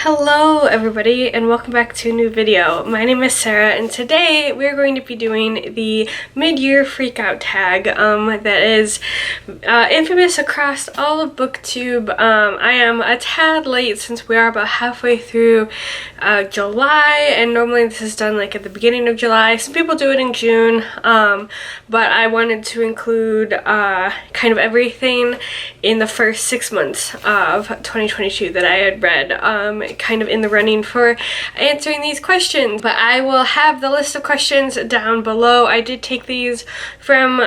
Hello everybody and welcome back to a new video. My name is Sarah and today we're going to be doing the mid-year freakout tag that is infamous across all of booktube. I am a tad late since we are about halfway through July, and normally this is done like at the beginning of July. Some people do it in June, but I wanted to include kind of everything in the first 6 months of 2022 that I had read, kind of in the running for answering these questions. But I will have the list of questions down below. I did take these from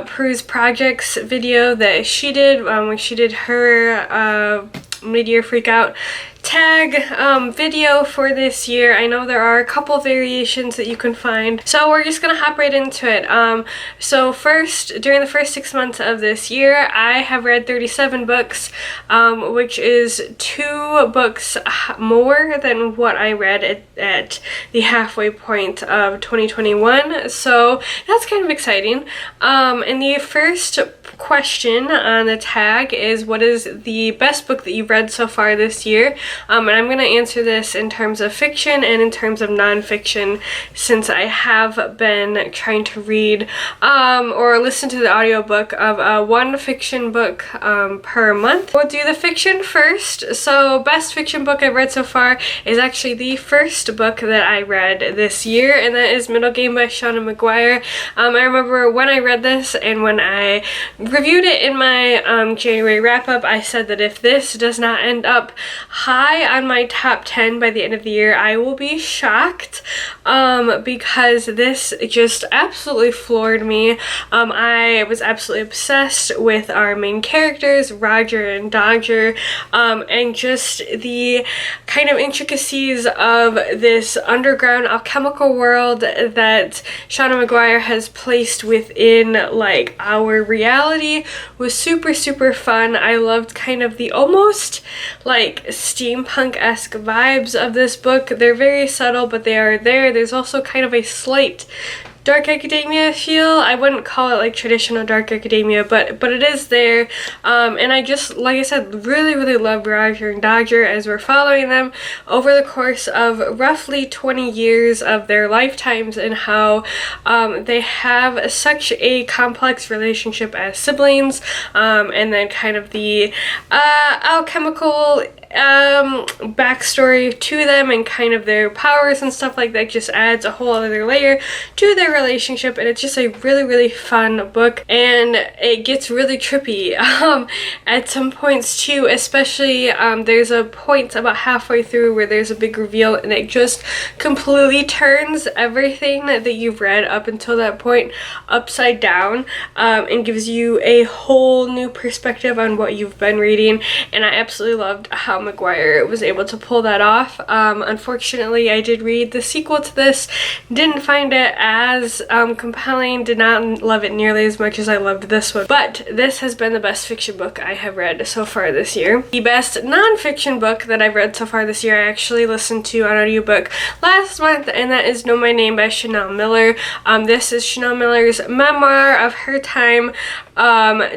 Prue's Projects video that she did when she did her mid-year freakout tag video for this year. I know there are a couple variations that you can find, so we're just gonna hop right into it. So first, during the first 6 months of this year, I have read 37 books, which is 2 books more than what I read at the halfway point of 2021, so that's kind of exciting. And the first question on the tag is, what is the best book that you've read so far this year? And I'm going to answer this in terms of fiction and in terms of nonfiction, since I have been trying to read or listen to the audiobook of one fiction book per month. We'll do the fiction first. So best fiction book I've read so far is actually the first book that I read this year, and that is Middle Game by Shauna McGuire. I remember when I read this and when I reviewed it in my January wrap-up, I said that if this does not end up high on my top 10 by the end of the year, I will be shocked, because this just absolutely floored me. I was absolutely obsessed with our main characters, Roger and Dodger, and just the kind of intricacies of this underground alchemical world that Shauna McGuire has placed within like our reality was super fun. I loved kind of the almost like steampunk-esque vibes of this book. They're very subtle, but they are there. There's also kind of a slight dark academia feel. I wouldn't call it like traditional dark academia, but it is there. And I just, like I said, really loved Roger and Dodger as we're following them over the course of roughly 20 years of their lifetimes, and how they have such a complex relationship as siblings, and then kind of the alchemical backstory to them and kind of their powers and stuff like that just adds a whole other layer to their relationship, and it's just a really fun book, and it gets really trippy at some points too, especially there's a point about halfway through where there's a big reveal, and it just completely turns everything that you've read up until that point upside down, and gives you a whole new perspective on what you've been reading, and I absolutely loved how McGuire was able to pull that off. Unfortunately, I did read the sequel to this, didn't find it as compelling, did not love it nearly as much as I loved this one, but this has been the best fiction book I have read so far this year. The best nonfiction book that I've read so far this year I actually listened to on audiobook last month, and that is Know My Name by Chanel Miller. This is Chanel Miller's memoir of her time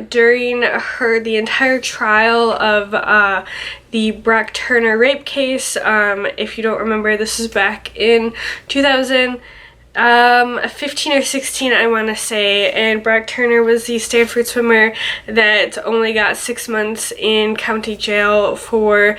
during the entire trial of the Brock Turner rape case. If you don't remember, this is back in 2015 or 16, I want to say, and Brock Turner was the Stanford swimmer that only got 6 months in county jail for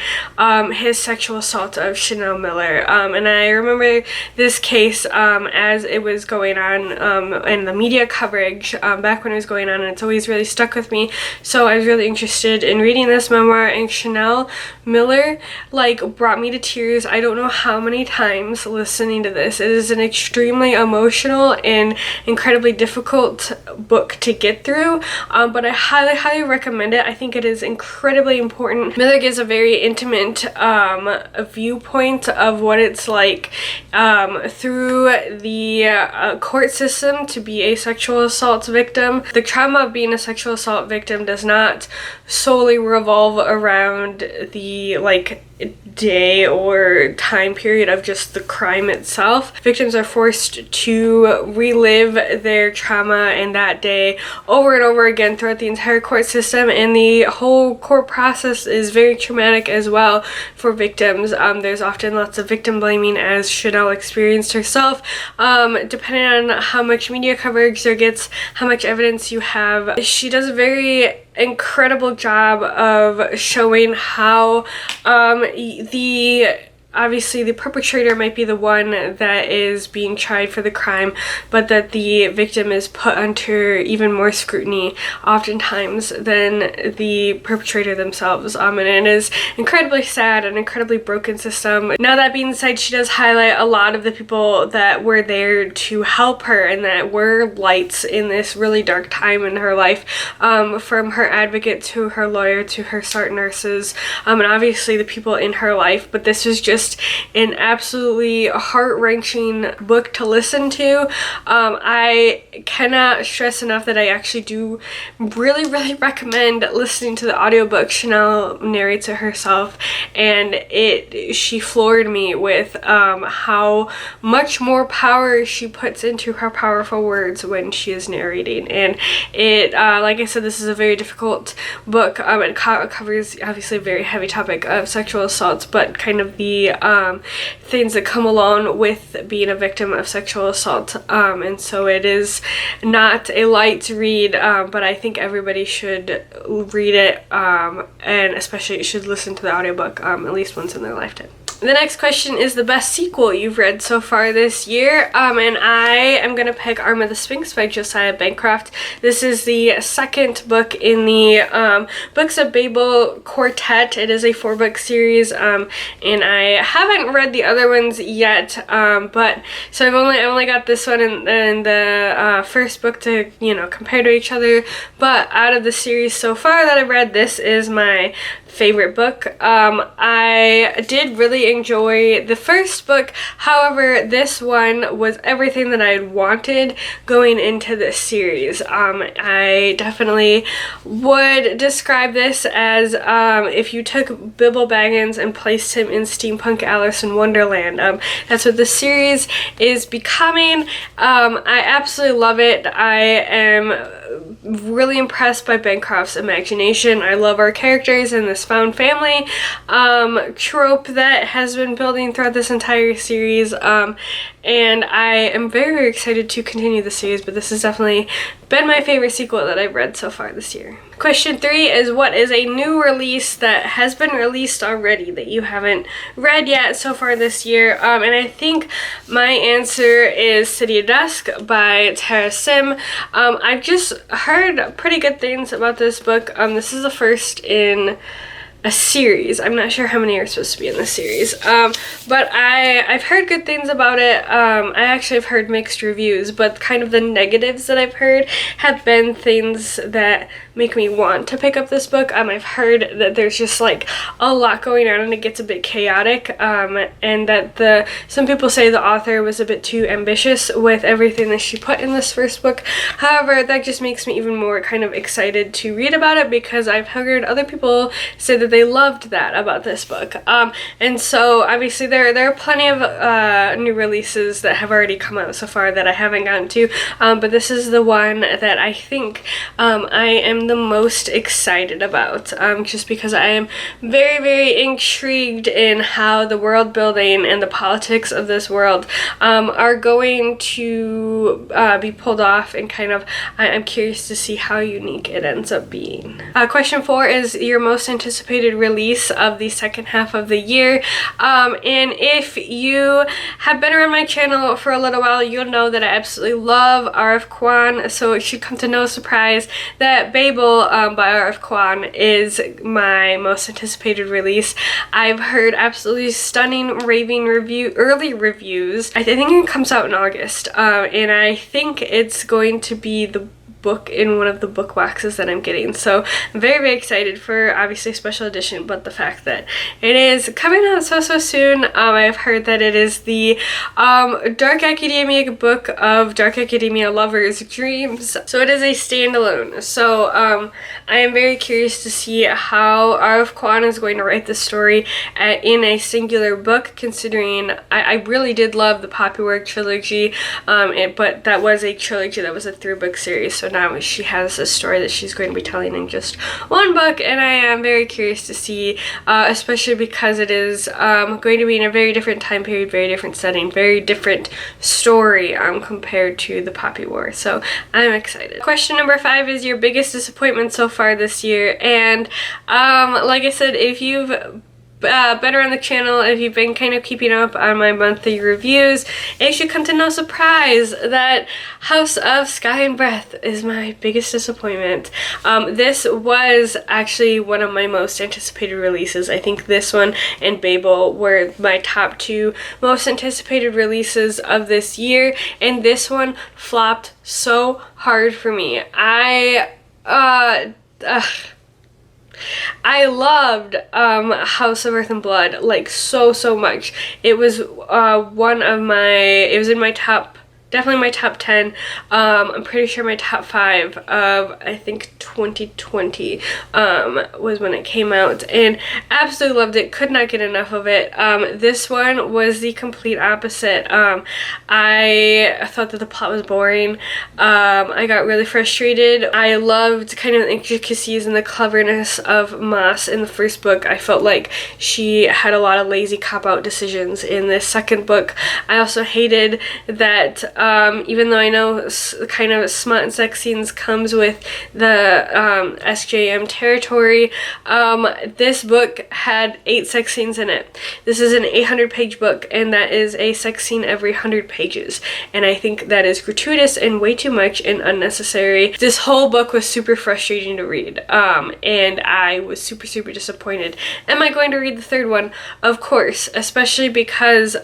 his sexual assault of Chanel Miller. And I remember this case as it was going on, and the media coverage back when it was going on, and it's always really stuck with me. So I was really interested in reading this memoir, and Chanel Miller like brought me to tears I don't know how many times listening to this. It is an extremely emotional and incredibly difficult book to get through, but I highly recommend it. I think it is incredibly important. Miller gives a very intimate viewpoint of what it's like through the court system to be a sexual assault victim. The trauma of being a sexual assault victim does not solely revolve around the like day or time period of just the crime itself. Victims are forced to relive their trauma in that day over and over again throughout the entire court system, and the whole court process is very traumatic as well for victims. There's often lots of victim blaming, as Chanel experienced herself. Depending on how much media coverage there gets, how much evidence you have, she does a very incredible job of showing how obviously the perpetrator might be the one that is being tried for the crime, but that the victim is put under even more scrutiny oftentimes than the perpetrator themselves. And it is incredibly sad, an incredibly broken system. Now, that being said, she does highlight a lot of the people that were there to help her and that were lights in this really dark time in her life, from her advocate to her lawyer to her SART nurses, and obviously the people in her life. But this is just an absolutely heart-wrenching book to listen to. I cannot stress enough that I actually do really recommend listening to the audiobook. Chanel narrates it herself, and she floored me with how much more power she puts into her powerful words when she is narrating. And like I said, this is a very difficult book. It covers obviously a very heavy topic of sexual assault, but kind of the things that come along with being a victim of sexual assault, and so it is not a light read, but I think everybody should read it, and especially should listen to the audiobook at least once in their lifetime. The next question is the best sequel you've read so far this year, and I am going to pick Arm of the Sphinx by Josiah Bancroft. This is the second book in the Books of Babel quartet. It is a 4-book series, and I haven't read the other ones yet, but so I've only got this one and the first book to, compare to each other, but out of the series so far that I've read, this is my favorite book. I did really enjoy the first book. However, this one was everything that I had wanted going into this series. I definitely would describe this as if you took Bilbo Baggins and placed him in steampunk Alice in Wonderland. That's what the series is becoming. I absolutely love it. I am really impressed by Bancroft's imagination. I love our characters and this found family trope that has been building throughout this entire series, and I am very excited to continue the series, but this has definitely been my favorite sequel that I've read so far this year. Question 3 is, what is a new release that has been released already that you haven't read yet so far this year? And I think my answer is City of Dusk by Tara Sim. I've just heard pretty good things about this book. This is the first in a series. I'm not sure how many are supposed to be in this series, but I've heard good things about it. I actually have heard mixed reviews, but kind of the negatives that I've heard have been things that make me want to pick up this book. I've heard that there's just like a lot going on and it gets a bit chaotic, and that some people say the author was a bit too ambitious with everything that she put in this first book. However, that just makes me even more kind of excited to read about it, because I've heard other people say that they loved that about this book. And so obviously there are plenty of new releases that have already come out so far that I haven't gotten to, but this is the one that I think I am the most excited about, just because I am very intrigued in how the world building and the politics of this world are going to be pulled off, and kind of I'm curious to see how unique it ends up being. Question 4 is your most anticipated release of the second half of the year, and if you have been around my channel for a little while, you'll know that I absolutely love R.F. Kuang, so it should come to no surprise that Babel by R.F. Kuang is my most anticipated release. I've heard absolutely stunning raving early reviews. I think it comes out in August, and I think it's going to be the book in one of the book boxes that I'm getting. So I'm very, very excited for obviously special edition, but the fact that it is coming out so soon. I've heard that it is the Dark Academia book of Dark Academia lovers' dreams. So it is a standalone. So I am very curious to see how R.F. Kuang is going to write the story in a singular book, considering I really did love the Poppywork trilogy, but that was a trilogy, that was a 3-book series. So now she has a story that she's going to be telling in just one book, and I am very curious to see, especially because it is going to be in a very different time period, very different setting, very different story compared to the Poppy War. So I'm excited. Question number 5 is your biggest disappointment so far this year. And like I said, if you've been around the channel, if you've been kind of keeping up on my monthly reviews, it should come to no surprise that House of Sky and Breath is my biggest disappointment. This was actually one of my most anticipated releases. I think this one and Babel were my top 2 most anticipated releases of this year, and this one flopped so hard for me. I loved House of Earth and Blood like so much. It was it was in my top, definitely my top 10. I'm pretty sure my top 5 of, I think, 2020 was when it came out, and absolutely loved it. Could not get enough of it. This one was the complete opposite. I thought that the plot was boring. I got really frustrated. I loved kind of the intricacies and the cleverness of Moss in the first book. I felt like she had a lot of lazy cop-out decisions in this second book. I also hated that even though I know kind of smut and sex scenes comes with the SJM territory, this book had 8 sex scenes in it. This is an 800-page book, and that is a sex scene every 100 pages. And I think that is gratuitous and way too much and unnecessary. This whole book was super frustrating to read, and I was super disappointed. Am I going to read the third one? Of course, especially because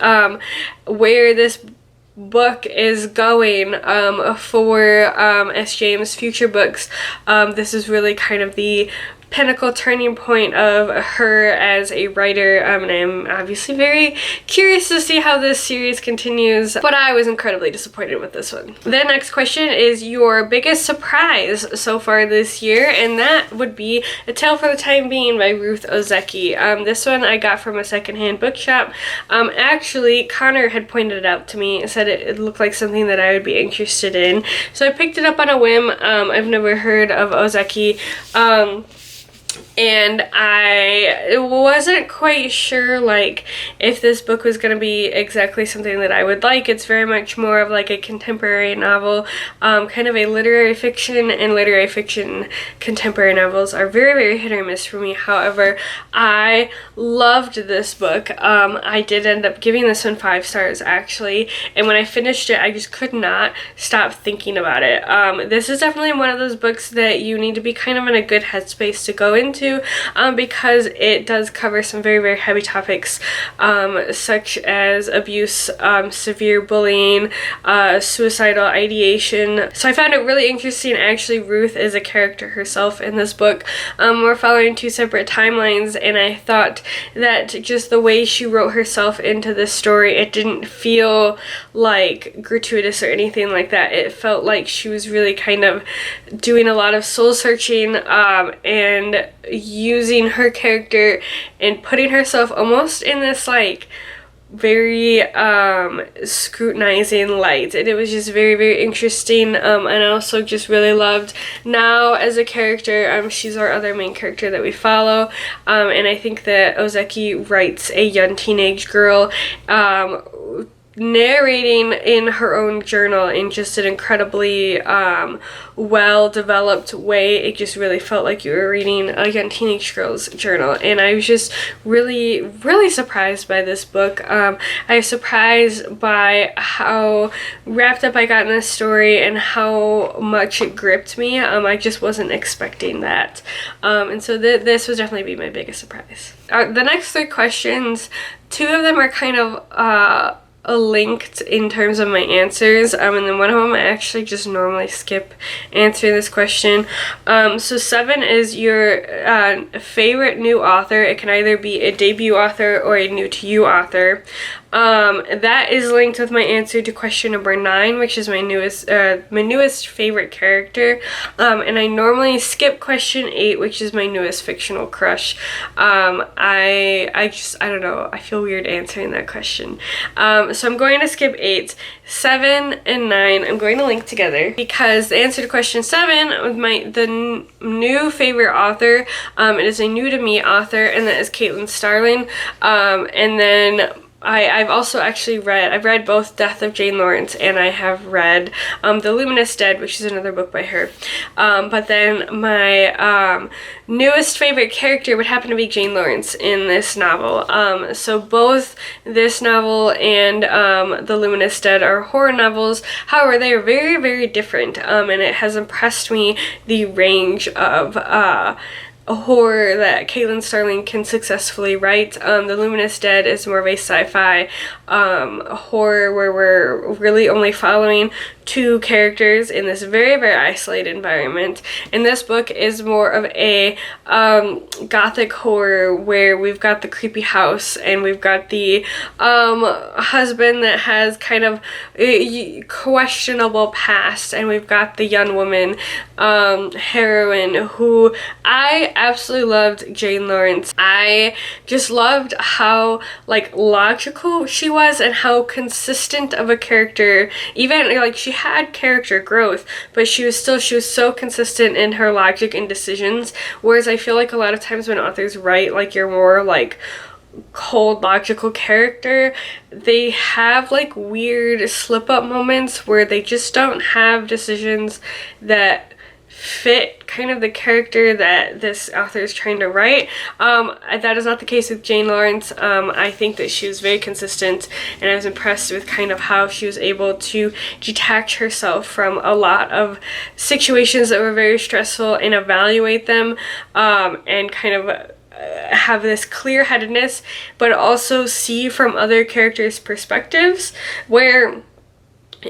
where this book is going for SJM's future books. This is really kind of the pinnacle turning point of her as a writer, and I'm obviously very curious to see how this series continues, but I was incredibly disappointed with this one. The next question is your biggest surprise so far this year, and that would be A Tale for the Time Being by Ruth Ozeki. This one I got from a secondhand bookshop. Actually, Connor had pointed it out to me and said it looked like something that I would be interested in, so I picked it up on a whim. I've never heard of Ozeki, and I wasn't quite sure like if this book was going to be exactly something that I would like. It's very much more of like a contemporary novel, kind of a literary fiction, and literary fiction contemporary novels are very hit or miss for me. However, I loved this book. I did end up giving this one 5 stars actually, and when I finished it I just could not stop thinking about it. This is definitely one of those books that you need to be kind of in a good headspace to go into, because it does cover some very heavy topics, such as abuse, severe bullying, suicidal ideation. So I found it really interesting. Actually, Ruth is a character herself in this book. We're following 2 separate timelines, and I thought that just the way she wrote herself into this story, it didn't feel like gratuitous or anything like that. It felt like she was really kind of doing a lot of soul searching, and using her character and putting herself almost in this like very scrutinizing light, and it was just very interesting. And I also just really loved Now as a character. She's our other main character that we follow, and I think that Ozeki writes a young teenage girl narrating in her own journal in just an incredibly well-developed way. It just really felt like you were reading a young teenage girl's journal, and I was just really surprised by this book. I was surprised by how wrapped up I got in this story and how much it gripped me. I just wasn't expecting that, and so this was definitely my biggest surprise. The next 3 questions, 2 of them are kind of linked in terms of my answers, and then one of them I actually just normally skip answering this question. So 7 is your favorite new author. It can either be a debut author or a new to you author. That is linked with my answer to question number 9, which is my newest favorite character. And I normally skip question 8, which is my newest fictional crush. I don't know, I feel weird answering that question. So I'm going to skip 8. 7 and 9 I'm going to link together, because the answer to question 7 with the new favorite author, it is a new to me author, and that is Caitlin Starling. And then I've also actually read both Death of Jane Lawrence, and I have read The Luminous Dead, which is another book by her. But then my newest favorite character would happen to be Jane Lawrence in this novel. So both this novel and The Luminous Dead are horror novels. However, they are very, very different, and it has impressed me the range of horror that Caitlin Starling can successfully write. The Luminous Dead is more of a sci-fi horror where we're really only following 2 characters in this very, very isolated environment. And this book is more of a gothic horror where we've got the creepy house, and we've got the husband that has kind of a questionable past, and we've got the young woman heroine who I absolutely loved. Jane Lawrence. I just loved how like logical she was, and how consistent of a character, even like she had character growth, but she was so consistent in her logic and decisions. Whereas I feel like a lot of times when authors write like your more like cold logical character, they have like weird slip up moments where they just don't have decisions that fit kind of the character that this author is trying to write. That is not the case with Jane Lawrence. I think that she was very consistent, and I was impressed with kind of how she was able to detach herself from a lot of situations that were very stressful and evaluate them, and kind of have this clear-headedness, but also see from other characters' perspectives, where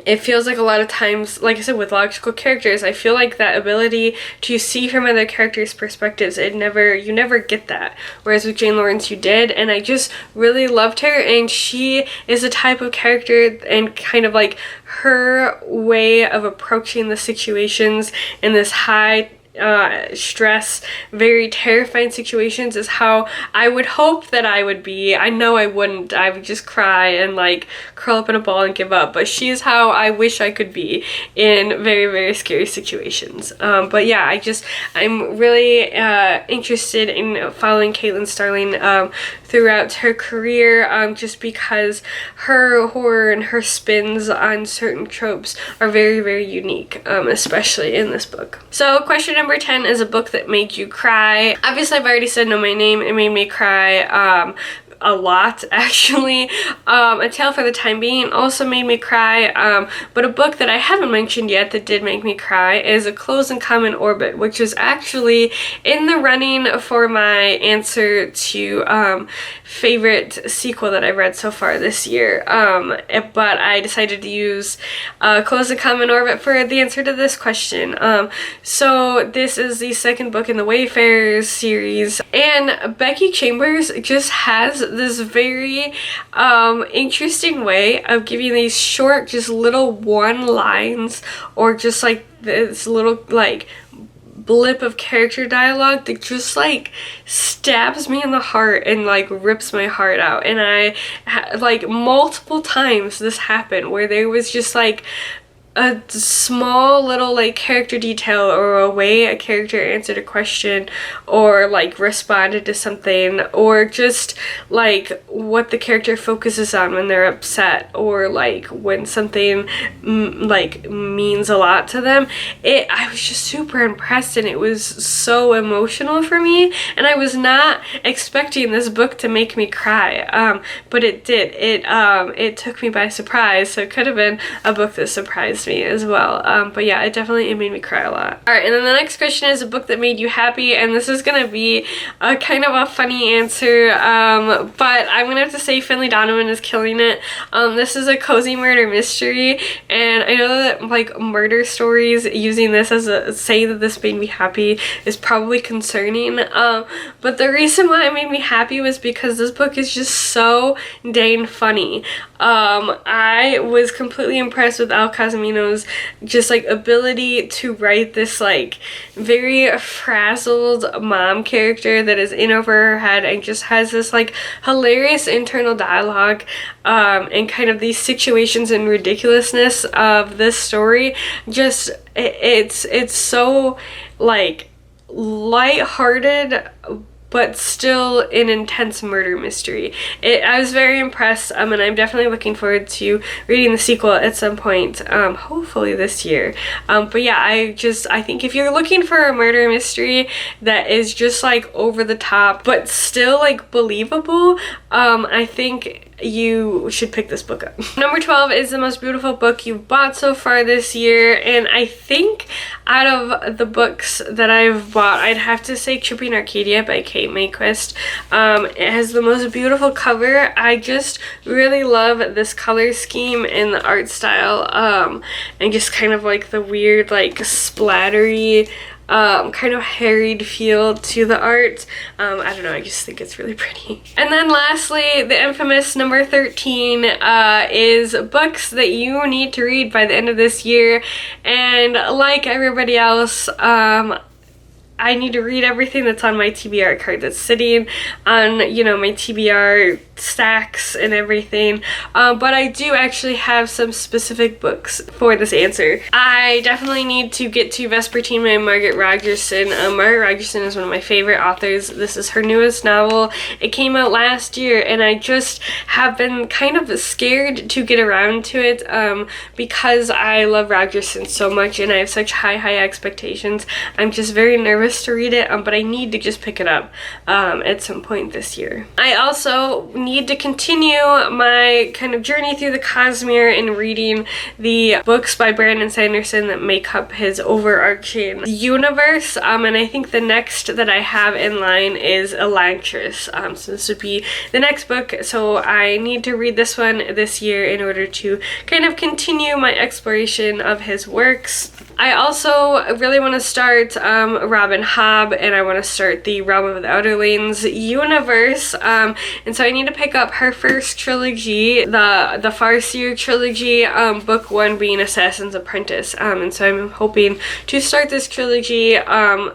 it feels like a lot of times, like I said, with logical characters, I feel like that ability to see from other characters' perspectives, you never get that. Whereas with Jane Lawrence, you did, and I just really loved her, and she is a type of character, and kind of like her way of approaching the situations in this high stress, very terrifying situations is how I would hope that I would be. I know I wouldn't. I would just cry and like curl up in a ball and give up. But she's how I wish I could be in very, very scary situations. But yeah, I'm really interested in following Caitlin Starling throughout her career, just because her horror and her spins on certain tropes are very, very unique, especially in this book. So question number 10 is a book that made you cry. Obviously, I've already said Know My Name. It made me cry a lot, actually. A Tale for the Time Being also made me cry, but a book that I haven't mentioned yet that did make me cry is A Close and Common Orbit, which is actually in the running for my answer to favorite sequel that I've read so far this year, but I decided to use Close and Common Orbit for the answer to this question. So this is the second book in the Wayfarers series, and Becky Chambers just has this very interesting way of giving these short, just little one lines, or just like this little like blip of character dialogue that just like stabs me in the heart and like rips my heart out. And I like multiple times this happened where there was just like a small little like character detail, or a way a character answered a question, or like responded to something, or just like what the character focuses on when they're upset, or like when something like means a lot to them. I was just super impressed, and it was so emotional for me, and I was not expecting this book to make me cry, but it did. It took me by surprise, so it could have been a book that surprised me as well. But yeah, it made me cry a lot. Alright, and then the next question is a book that made you happy, and this is gonna be a kind of a funny answer, but I'm gonna have to say Finley Donovan is killing it. This is a cozy murder mystery, and I know that like murder stories using this as a say that this made me happy is probably concerning, but the reason why it made me happy was because this book is just so dang funny. I was completely impressed with Al Casimino's just like ability to write this like very frazzled mom character that is in over her head and just has this like hilarious internal dialogue, and kind of these situations and ridiculousness of this story. Just it's so like lighthearted but still an intense murder mystery. I was very impressed, and I'm definitely looking forward to reading the sequel at some point, hopefully this year. But yeah, I think if you're looking for a murder mystery that is just like over the top but still like believable, I think you should pick this book up. Number 12 is the most beautiful book you've bought so far this year, and I think out of the books that I've bought, I'd have to say Tripping Arcadia by Kate Mayquist. It has the most beautiful cover. I just really love this color scheme and the art style, and just kind of like the weird like splattery kind of harried feel to the art. I don't know, I just think it's really pretty. And then lastly, the infamous number 13 is books that you need to read by the end of this year. And like everybody else, I need to read everything that's on my TBR card that's sitting on, you know, my TBR stacks and everything. But I do actually have some specific books for this answer. I definitely need to get to Vespertine by Margaret Rogerson. Margaret Rogerson is one of my favorite authors. This is her newest novel. It came out last year, and I just have been kind of scared to get around to it, because I love Rogerson so much and I have such high expectations. I'm just very nervous to read it, but I need to just pick it up at some point this year. I also need to continue my kind of journey through the Cosmere in reading the books by Brandon Sanderson that make up his overarching universe, and I think the next that I have in line is Elantris, so this would be the next book, so I need to read this one this year in order to kind of continue my exploration of his works. I also really want to start Robin Hobb, and I want to start the Realm of the Outerlings universe, and so I need to pick up her first trilogy, the Farseer trilogy, book 1 being Assassin's Apprentice, and so I'm hoping to start this trilogy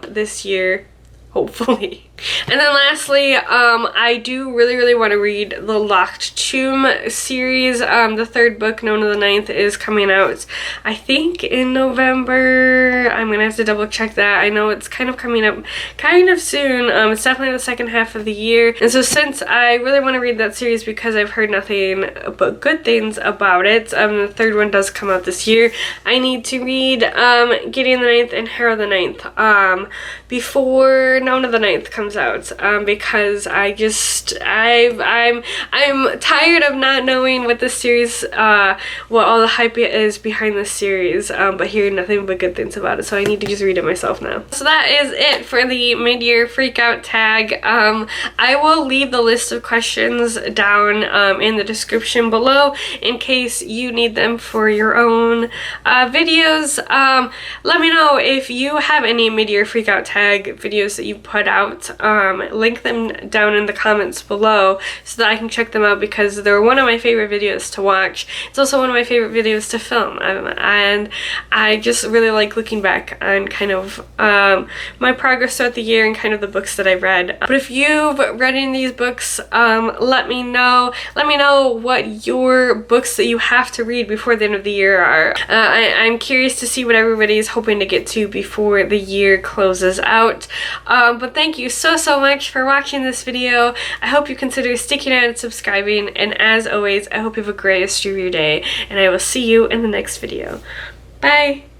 this year, hopefully. And then lastly, I do really want to read the Locked Tomb series. The third book, Known to the Ninth, is coming out, I think, in November. I'm gonna have to double check that. I know it's kind of coming up kind of soon. It's definitely the second half of the year. And so since I really want to read that series because I've heard nothing but good things about it, the third one does come out this year, I need to read Gideon the Ninth and Harrow the Ninth before Known to the Ninth comes out, because I'm tired of not knowing what this series, what all the hype is behind this series, but hearing nothing but good things about it, so I need to just read it myself now. So that is it for the mid-year freakout tag. I will leave the list of questions down in the description below in case you need them for your own videos. Let me know if you have any mid-year freakout tag videos that you put out. Link them down in the comments below so that I can check them out, because they're one of my favorite videos to watch. It's also one of my favorite videos to film, and I just really like looking back on kind of my progress throughout the year and kind of the books that I've read. But if you've read any of these books, let me know. Let me know what your books that you have to read before the end of the year are. I'm curious to see what everybody is hoping to get to before the year closes out. But thank you so much for watching this video. I hope you consider sticking out and subscribing, and as always, I hope you have a great rest of your day, and I will see you in the next video. Bye!